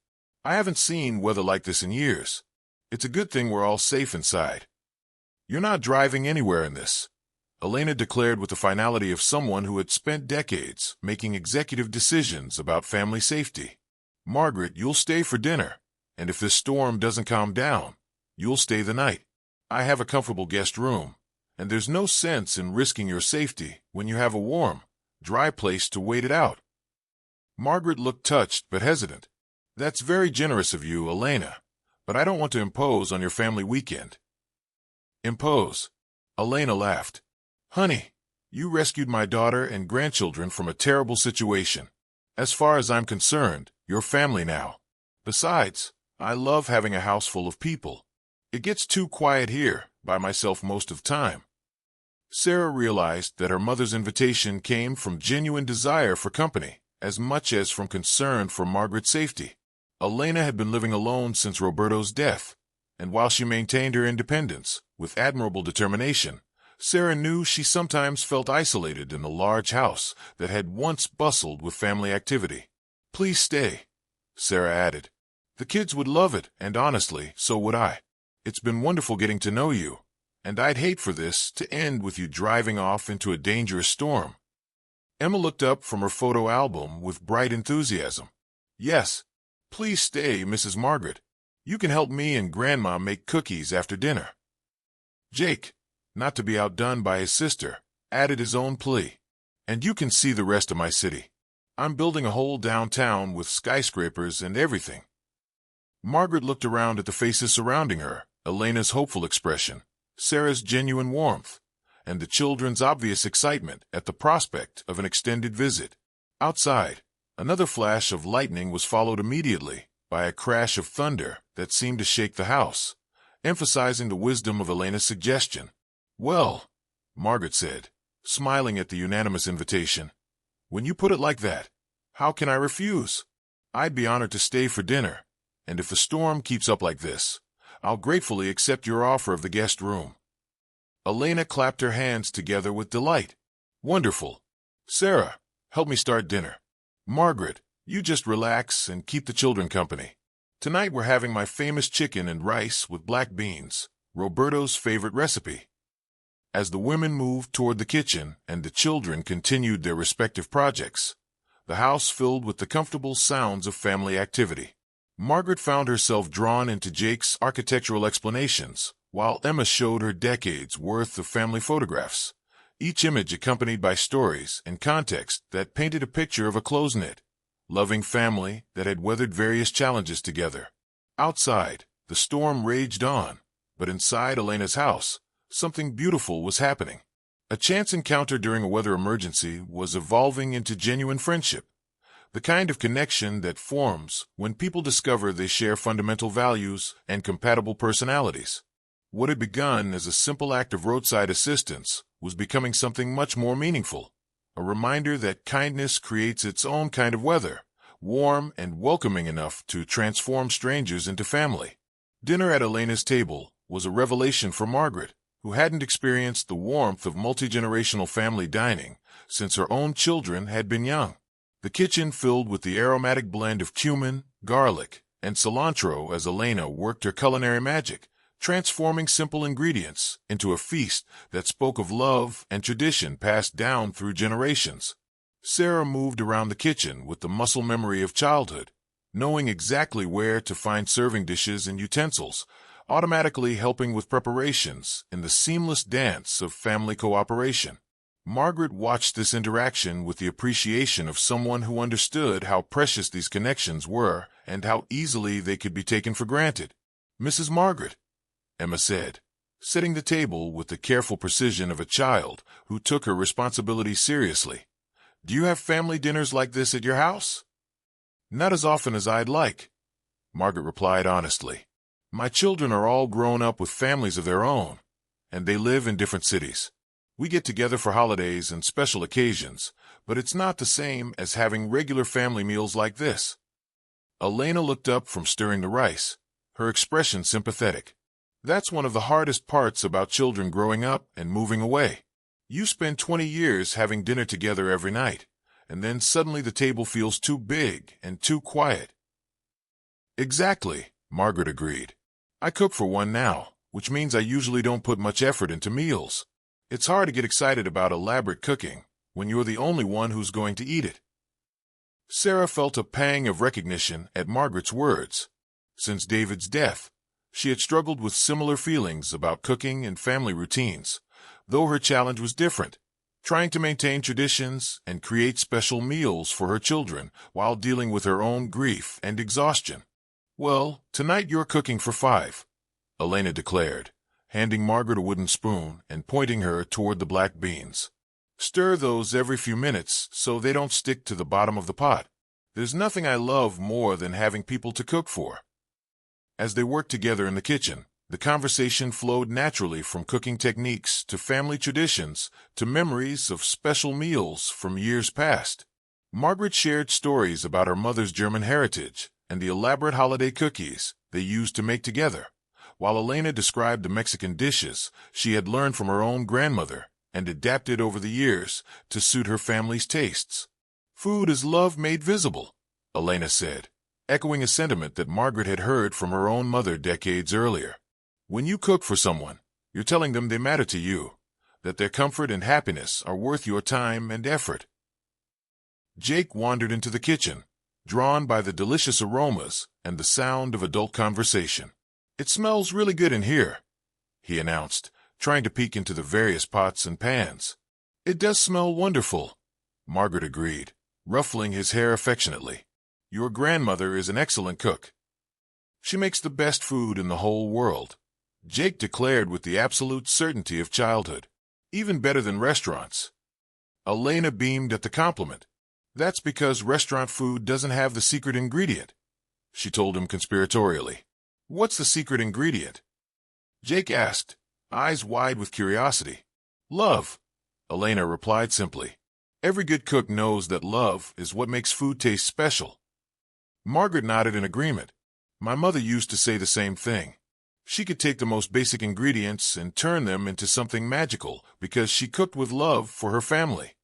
"I haven't seen weather like this in years. It's a good thing we're all safe inside." "You're not driving anywhere in this," Elena declared with the finality of someone who had spent decades making executive decisions about family safety. "Margaret, you'll stay for dinner, and if this storm doesn't calm down, you'll stay the night. I have a comfortable guest room, and there's no sense in risking your safety when you have a warm, dry place to wait it out." Margaret looked touched but hesitant. "That's very generous of you, Elena, but I don't want to impose on your family weekend." "Impose?" Elena laughed. "Honey, You rescued my daughter and grandchildren from a terrible situation. As far as I'm concerned, you're family now. Besides, I love having a house full of people. It gets too quiet here, by myself most of the time." Sarah realized that her mother's invitation came from genuine desire for company, as much as from concern for Margaret's safety. Elena had been living alone since Roberto's death, and while she maintained her independence with admirable determination, Sarah knew she sometimes felt isolated in the large house that had once bustled with family activity. "Please stay," Sarah added. "The kids would love it, and honestly, so would I. It's been wonderful getting to know you, and I'd hate for this to end with you driving off into a dangerous storm." Emma looked up from her photo album with bright enthusiasm. "Yes, please stay, Mrs. Margaret. You can help me and Grandma make cookies after dinner." Jake, not to be outdone by his sister, added his own plea. "And you can see the rest of my city. I'm building a whole downtown with skyscrapers and everything." Margaret looked around at the faces surrounding her, Elena's hopeful expression, Sarah's genuine warmth, and the children's obvious excitement at the prospect of an extended visit. Outside, another flash of lightning was followed immediately by a crash of thunder that seemed to shake the house, emphasizing the wisdom of Elena's suggestion. "Well," Margaret said, smiling at the unanimous invitation, "when you put it like that, how can I refuse? I'd be honored to stay for dinner, and if the storm keeps up like this, I'll gratefully accept your offer of the guest room." Elena clapped her hands together with delight. "Wonderful. Sarah, help me start dinner. Margaret, you just relax and keep the children company. Tonight we're having my famous chicken and rice with black beans, Roberto's favorite recipe." As the women moved toward the kitchen and the children continued their respective projects, the house filled with the comfortable sounds of family activity. Margaret found herself drawn into Jake's architectural explanations, while Emma showed her decades' worth of family photographs, each image accompanied by stories and context that painted a picture of a close-knit, loving family that had weathered various challenges together. Outside, the storm raged on, but inside Elena's house, something beautiful was happening. A chance encounter during a weather emergency was evolving into genuine friendship, the kind of connection that forms when people discover they share fundamental values and compatible personalities. What had begun as a simple act of roadside assistance was becoming something much more meaningful, a reminder that kindness creates its own kind of weather, warm and welcoming enough to transform strangers into family. Dinner at Elena's table was a revelation for Margaret, who hadn't experienced the warmth of multi-generational family dining since her own children had been young. The kitchen filled with the aromatic blend of cumin, garlic, and cilantro as Elena worked her culinary magic, transforming simple ingredients into a feast that spoke of love and tradition passed down through generations. Sarah moved around the kitchen with the muscle memory of childhood, knowing exactly where to find serving dishes and utensils, automatically helping with preparations in the seamless dance of family cooperation. Margaret watched this interaction with the appreciation of someone who understood how precious these connections were and how easily they could be taken for granted. "Mrs. Margaret," Emma said, setting the table with the careful precision of a child who took her responsibilities seriously, "do you have family dinners like this at your house?" "Not as often as I'd like," Margaret replied honestly. "My children are all grown up with families of their own, and they live in different cities. We get together for holidays and special occasions, but it's not the same as having regular family meals like this." Elena looked up from stirring the rice, her expression sympathetic. "That's one of the hardest parts about children growing up and moving away. You spend 20 years having dinner together every night, and then suddenly the table feels too big and too quiet." "Exactly," Margaret agreed. "I cook for one now, which means I usually don't put much effort into meals. It's hard to get excited about elaborate cooking when you're the only one who's going to eat it." Sarah felt a pang of recognition at Margaret's words. Since David's death, she had struggled with similar feelings about cooking and family routines, though her challenge was different, trying to maintain traditions and create special meals for her children while dealing with her own grief and exhaustion. "Well, tonight you're cooking for 5, Elena declared, handing Margaret a wooden spoon and pointing her toward the black beans. Stir those every few minutes so they don't stick to the bottom of the pot. There's nothing I love more than having people to cook for." As they worked together in the kitchen, the conversation flowed naturally from cooking techniques to family traditions to memories of special meals from years past. Margaret shared stories about her mother's German heritage and the elaborate holiday cookies they used to make together, while Elena described the Mexican dishes she had learned from her own grandmother and adapted over the years to suit her family's tastes. "Food is love made visible," Elena said, echoing a sentiment that Margaret had heard from her own mother decades earlier. "When you cook for someone, you're telling them they matter to you, that their comfort and happiness are worth your time and effort." Jake wandered into the kitchen, drawn by the delicious aromas and the sound of adult conversation. "It smells really good in here," he announced, trying to peek into the various pots and pans. "It does smell wonderful," Margaret agreed, ruffling his hair affectionately. "Your grandmother is an excellent cook. She makes the best food in the whole world," Jake declared with the absolute certainty of childhood. "Even better than restaurants." Elena beamed at the compliment. "That's because restaurant food doesn't have the secret ingredient," she told him conspiratorially. "What's the secret ingredient?" Jake asked, eyes wide with curiosity. "Love," Elena replied simply. "Every good cook knows that love is what makes food taste special." Margaret nodded in agreement. "My mother used to say the same thing. She could take the most basic ingredients and turn them into something magical because she cooked with love for her family."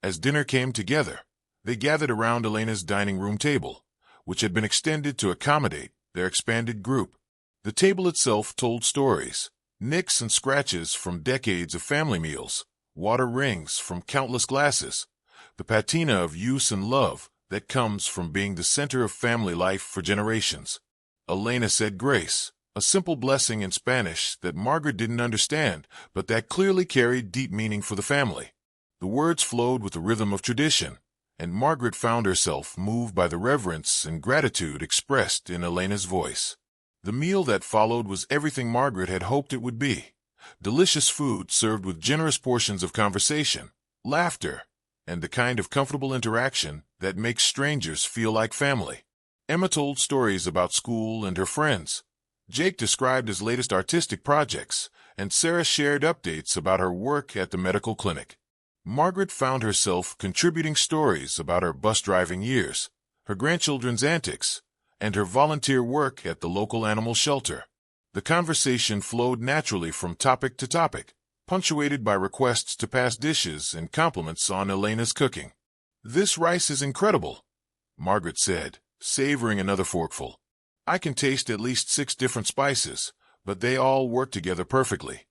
As dinner came together, they gathered around Elena's dining room table, which had been extended to accommodate their expanded group. The table itself told stories, nicks and scratches from decades of family meals, water rings from countless glasses, the patina of use and love that comes from being the center of family life for generations. Elena said grace, a simple blessing in Spanish that Margaret didn't understand, but that clearly carried deep meaning for the family. The words flowed with the rhythm of tradition, and Margaret found herself moved by the reverence and gratitude expressed in Elena's voice. The meal that followed was everything Margaret had hoped it would be. Delicious food served with generous portions of conversation, laughter, and the kind of comfortable interaction that makes strangers feel like family. Emma told stories about school and her friends. Jake described his latest artistic projects, and Sarah shared updates about her work at the medical clinic. Margaret found herself contributing stories about her bus-driving years, her grandchildren's antics, and her volunteer work at the local animal shelter. The conversation flowed naturally from topic to topic, punctuated by requests to pass dishes and compliments on Elena's cooking. "This rice is incredible," Margaret said, savoring another forkful. "I can taste at least 6 different spices, but they all work together perfectly."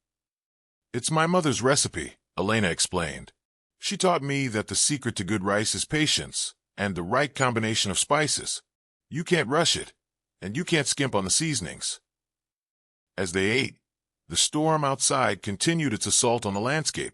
"It's my mother's recipe," Elena explained. "She taught me that the secret to good rice is patience and the right combination of spices. You can't rush it, and you can't skimp on the seasonings." As they ate, the storm outside continued its assault on the landscape,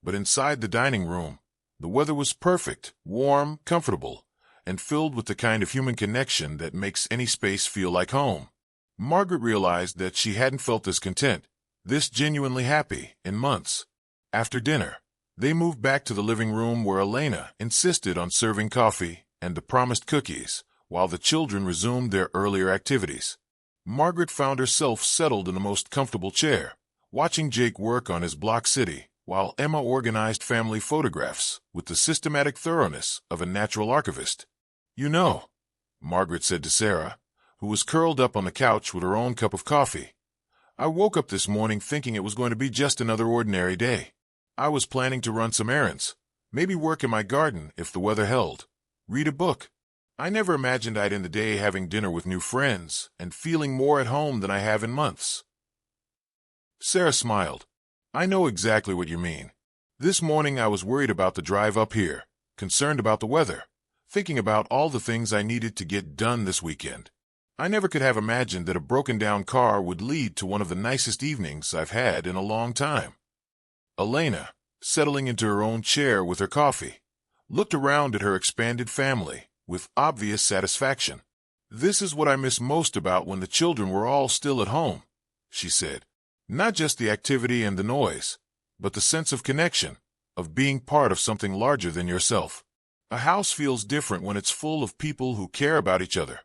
but inside the dining room, the weather was perfect, warm, comfortable, and filled with the kind of human connection that makes any space feel like home. Margaret realized that she hadn't felt this content, this genuinely happy, in months. After dinner, they moved back to the living room where Elena insisted on serving coffee and the promised cookies, while the children resumed their earlier activities. Margaret found herself settled in the most comfortable chair, watching Jake work on his block city, while Emma organized family photographs with the systematic thoroughness of a natural archivist. "You know," Margaret said to Sarah, who was curled up on the couch with her own cup of coffee, "I woke up this morning thinking it was going to be just another ordinary day. I was planning to run some errands, maybe work in my garden if the weather held, read a book. I never imagined I'd end the day having dinner with new friends and feeling more at home than I have in months." Sarah smiled. "I know exactly what you mean. This morning I was worried about the drive up here, concerned about the weather, thinking about all the things I needed to get done this weekend. I never could have imagined that a broken-down car would lead to one of the nicest evenings I've had in a long time." Elena, settling into her own chair with her coffee, looked around at her expanded family with obvious satisfaction. "This is what I miss most about when the children were all still at home," she said. "Not just the activity and the noise, but the sense of connection, of being part of something larger than yourself. A house feels different when it's full of people who care about each other.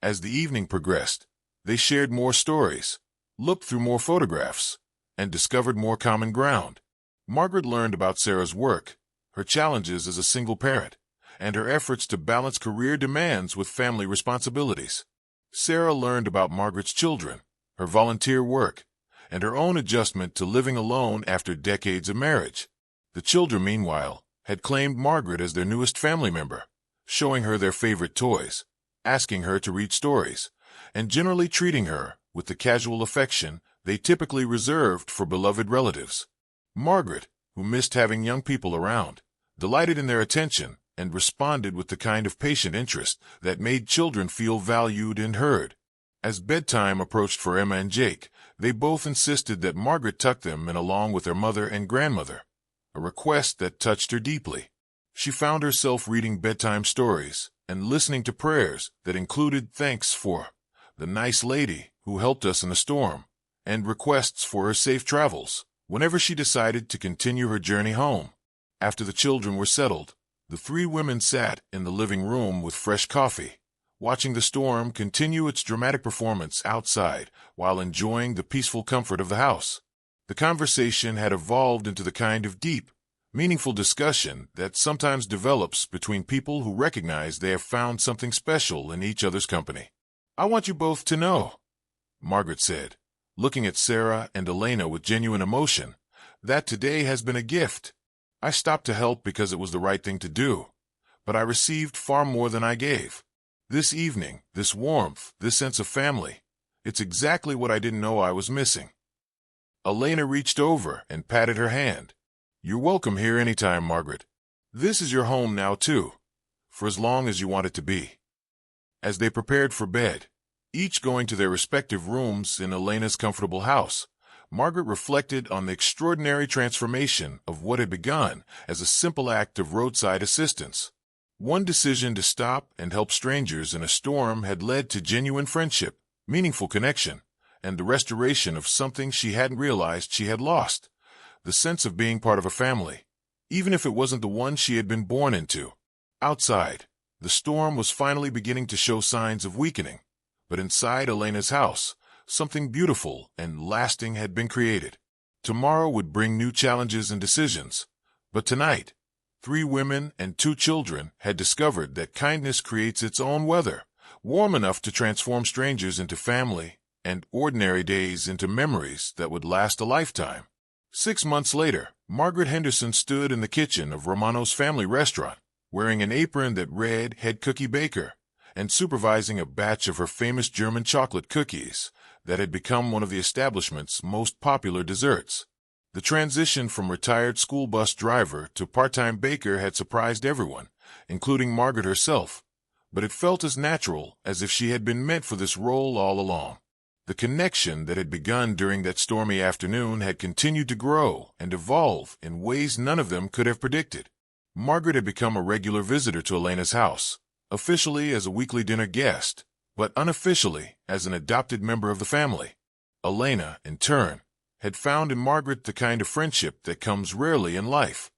As the evening progressed, they shared more stories, looked through more photographs, and discovered more common ground. Margaret learned about Sarah's work, her challenges as a single parent, and her efforts to balance career demands with family responsibilities. Sarah learned about Margaret's children, her volunteer work, and her own adjustment to living alone after decades of marriage. The children, meanwhile, had claimed Margaret as their newest family member, showing her their favorite toys, asking her to read stories, and generally treating her with the casual affection they typically reserved for beloved relatives. Margaret, who missed having young people around, delighted in their attention and responded with the kind of patient interest that made children feel valued and heard. As bedtime approached for Emma and Jake, they both insisted that Margaret tuck them in along with their mother and grandmother, a request that touched her deeply. She found herself reading bedtime stories and listening to prayers that included thanks for the nice lady who helped us in the storm, and requests for her safe travels whenever she decided to continue her journey home. After the children were settled, the three women sat in the living room with fresh coffee, watching the storm continue its dramatic performance outside while enjoying the peaceful comfort of the house. The conversation had evolved into the kind of deep, meaningful discussion that sometimes develops between people who recognize they have found something special in each other's company. "I want you both to know," Margaret said, looking at Sarah and Elena with genuine emotion, "that today has been a gift. I stopped to help because it was the right thing to do, but I received far more than I gave. This evening, this warmth, this sense of family, it's exactly what I didn't know I was missing." Elena reached over and patted her hand. "You're welcome here anytime, Margaret. This is your home now, too, for as long as you want it to be." As they prepared for bed, each going to their respective rooms in Elena's comfortable house, Margaret reflected on the extraordinary transformation of what had begun as a simple act of roadside assistance. One decision to stop and help strangers in a storm had led to genuine friendship, meaningful connection, and the restoration of something she hadn't realized she had lost, the sense of being part of a family, even if it wasn't the one she had been born into. Outside, the storm was finally beginning to show signs of weakening, but inside Elena's house, something beautiful and lasting had been created. Tomorrow would bring new challenges and decisions, but tonight, 3 women and 2 children had discovered that kindness creates its own weather, warm enough to transform strangers into family and ordinary days into memories that would last a lifetime. 6 months later, Margaret Henderson stood in the kitchen of Romano's family restaurant, wearing an apron that read Head Cookie Baker, and supervising a batch of her famous German chocolate cookies that had become one of the establishment's most popular desserts. The transition from retired school bus driver to part-time baker had surprised everyone, including Margaret herself, but it felt as natural as if she had been meant for this role all along. The connection that had begun during that stormy afternoon had continued to grow and evolve in ways none of them could have predicted. Margaret had become a regular visitor to Elena's house, officially as a weekly dinner guest, but unofficially as an adopted member of the family. Elena, in turn, had found in Margaret the kind of friendship that comes rarely in life.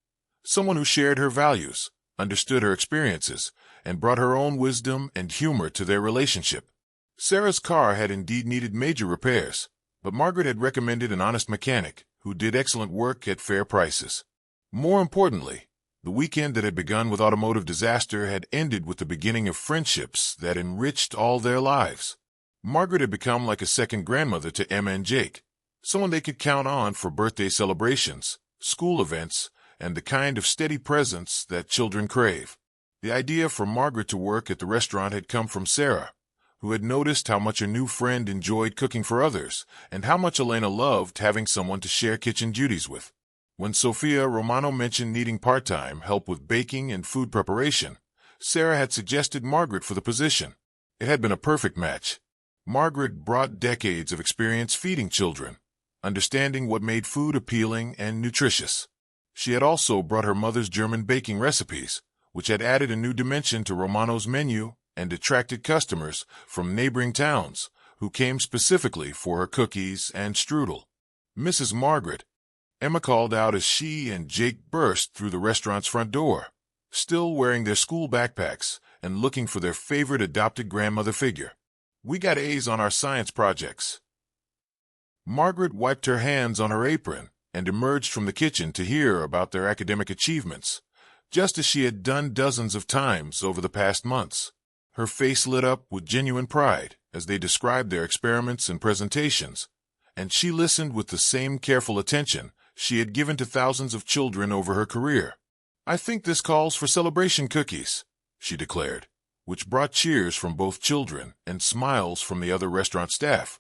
Someone who shared her values, understood her experiences, and brought her own wisdom and humor to their relationship. Sarah's car had indeed needed major repairs, but Margaret had recommended an honest mechanic who did excellent work at fair prices. More importantly, the weekend that had begun with automotive disaster had ended with the beginning of friendships that enriched all their lives. Margaret had become like a second grandmother to Emma and Jake, someone they could count on for birthday celebrations, school events, and the kind of steady presence that children crave. The idea for Margaret to work at the restaurant had come from Sarah, who had noticed how much her new friend enjoyed cooking for others and how much Elena loved having someone to share kitchen duties with. When Sofia Romano mentioned needing part-time help with baking and food preparation, Sarah had suggested Margaret for the position. It had been a perfect match. Margaret brought decades of experience feeding children, understanding what made food appealing and nutritious. She had also brought her mother's German baking recipes, which had added a new dimension to Romano's menu and attracted customers from neighboring towns who came specifically for her cookies and strudel. Mrs. Margaret, Emma called out as she and Jake burst through the restaurant's front door, still wearing their school backpacks and looking for their favorite adopted grandmother figure. "We got A's on our science projects." Margaret wiped her hands on her apron and emerged from the kitchen to hear about their academic achievements, just as she had done dozens of times over the past months. Her face lit up with genuine pride as they described their experiments and presentations, and she listened with the same careful attention she had given to thousands of children over her career. "I think this calls for celebration cookies," she declared, which brought cheers from both children and smiles from the other restaurant staff,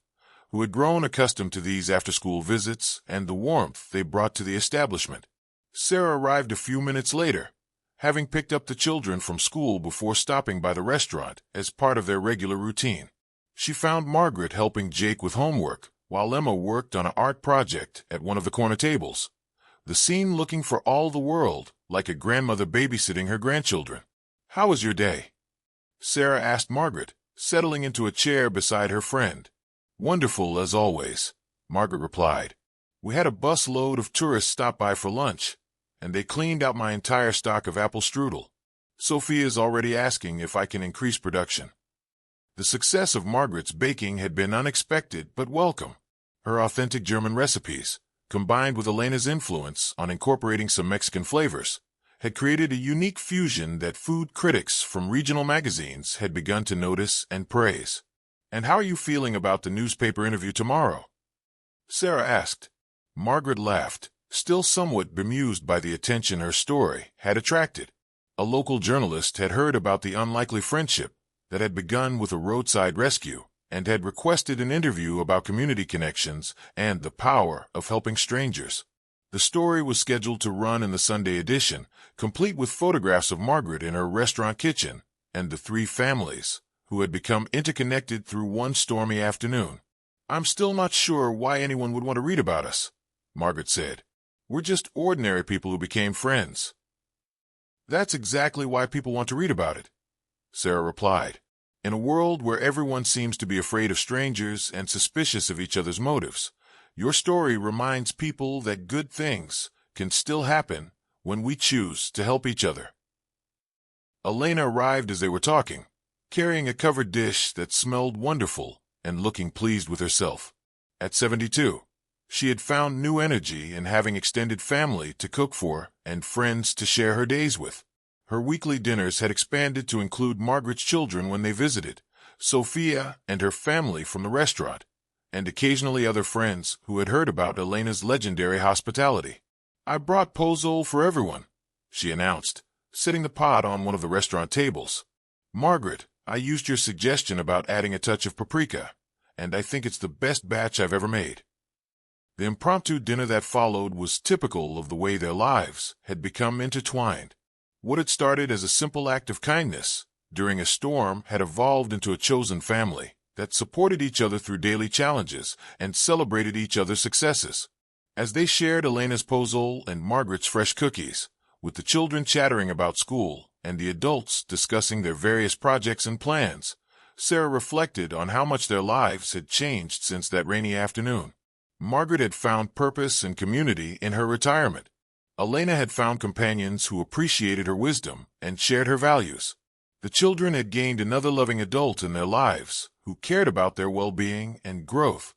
who had grown accustomed to these after-school visits and the warmth they brought to the establishment. Sarah arrived a few minutes later, having picked up the children from school before stopping by the restaurant as part of their regular routine. She found Margaret helping Jake with homework, while Emma worked on an art project at one of the corner tables, the scene looking for all the world like a grandmother babysitting her grandchildren. "How was your day?" Sarah asked Margaret, settling into a chair beside her friend. "Wonderful as always," Margaret replied. "We had a bus load of tourists stop by for lunch, and they cleaned out my entire stock of apple strudel. Sophia's already asking if I can increase production." The success of Margaret's baking had been unexpected but welcome. Her authentic German recipes, combined with Elena's influence on incorporating some Mexican flavors, had created a unique fusion that food critics from regional magazines had begun to notice and praise. "And how are you feeling about the newspaper interview tomorrow?" Sarah asked. Margaret laughed, still somewhat bemused by the attention her story had attracted. A local journalist had heard about the unlikely friendship that had begun with a roadside rescue and had requested an interview about community connections and the power of helping strangers. The story was scheduled to run in the Sunday edition, complete with photographs of Margaret in her restaurant kitchen and the three families who had become interconnected through one stormy afternoon. "I'm still not sure why anyone would want to read about us," Margaret said. "We're just ordinary people who became friends." "That's exactly why people want to read about it," Sarah replied. "In a world where everyone seems to be afraid of strangers and suspicious of each other's motives, your story reminds people that good things can still happen when we choose to help each other." Elena arrived as they were talking, carrying a covered dish that smelled wonderful and looking pleased with herself. At 72, she had found new energy in having extended family to cook for and friends to share her days with. Her weekly dinners had expanded to include Margaret's children when they visited, Sophia and her family from the restaurant, and occasionally other friends who had heard about Elena's legendary hospitality. "I brought pozole for everyone," she announced, setting the pot on one of the restaurant tables. "Margaret, I used your suggestion about adding a touch of paprika, and I think it's the best batch I've ever made." The impromptu dinner that followed was typical of the way their lives had become intertwined. What had started as a simple act of kindness during a storm had evolved into a chosen family that supported each other through daily challenges and celebrated each other's successes. As they shared Elena's pozole and Margaret's fresh cookies, with the children chattering about school and the adults discussing their various projects and plans, Sarah reflected on how much their lives had changed since that rainy afternoon. Margaret had found purpose and community in her retirement. Elena had found companions who appreciated her wisdom and shared her values. The children had gained another loving adult in their lives who cared about their well-being and growth.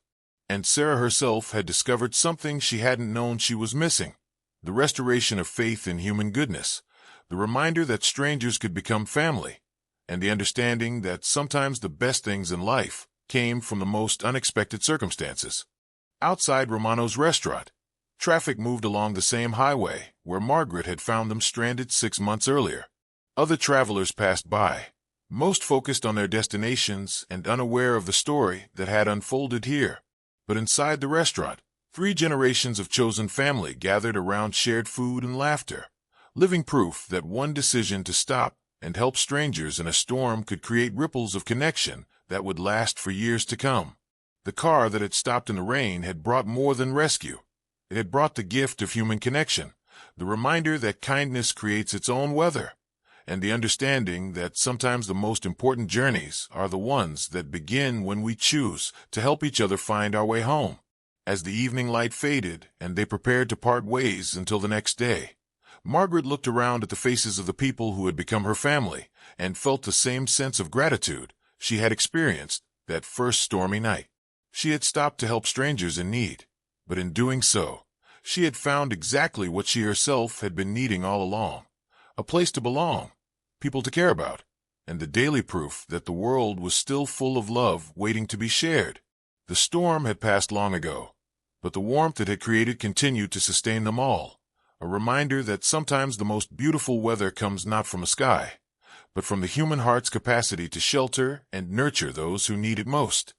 And Sarah herself had discovered something she hadn't known she was missing: the restoration of faith in human goodness, the reminder that strangers could become family, and the understanding that sometimes the best things in life came from the most unexpected circumstances. Outside Romano's restaurant, traffic moved along the same highway where Margaret had found them stranded 6 months earlier. Other travelers passed by, most focused on their destinations and unaware of the story that had unfolded here. But inside the restaurant, 3 generations of chosen family gathered around shared food and laughter, living proof that one decision to stop and help strangers in a storm could create ripples of connection that would last for years to come. The car that had stopped in the rain had brought more than rescue. It had brought the gift of human connection, the reminder that kindness creates its own weather, and the understanding that sometimes the most important journeys are the ones that begin when we choose to help each other find our way home. As the evening light faded and they prepared to part ways until the next day, Margaret looked around at the faces of the people who had become her family and felt the same sense of gratitude she had experienced that first stormy night. She had stopped to help strangers in need, but in doing so, she had found exactly what she herself had been needing all along: a place to belong, people to care about, and the daily proof that the world was still full of love waiting to be shared. The storm had passed long ago, but the warmth it had created continued to sustain them all, a reminder that sometimes the most beautiful weather comes not from a sky, but from the human heart's capacity to shelter and nurture those who need it most.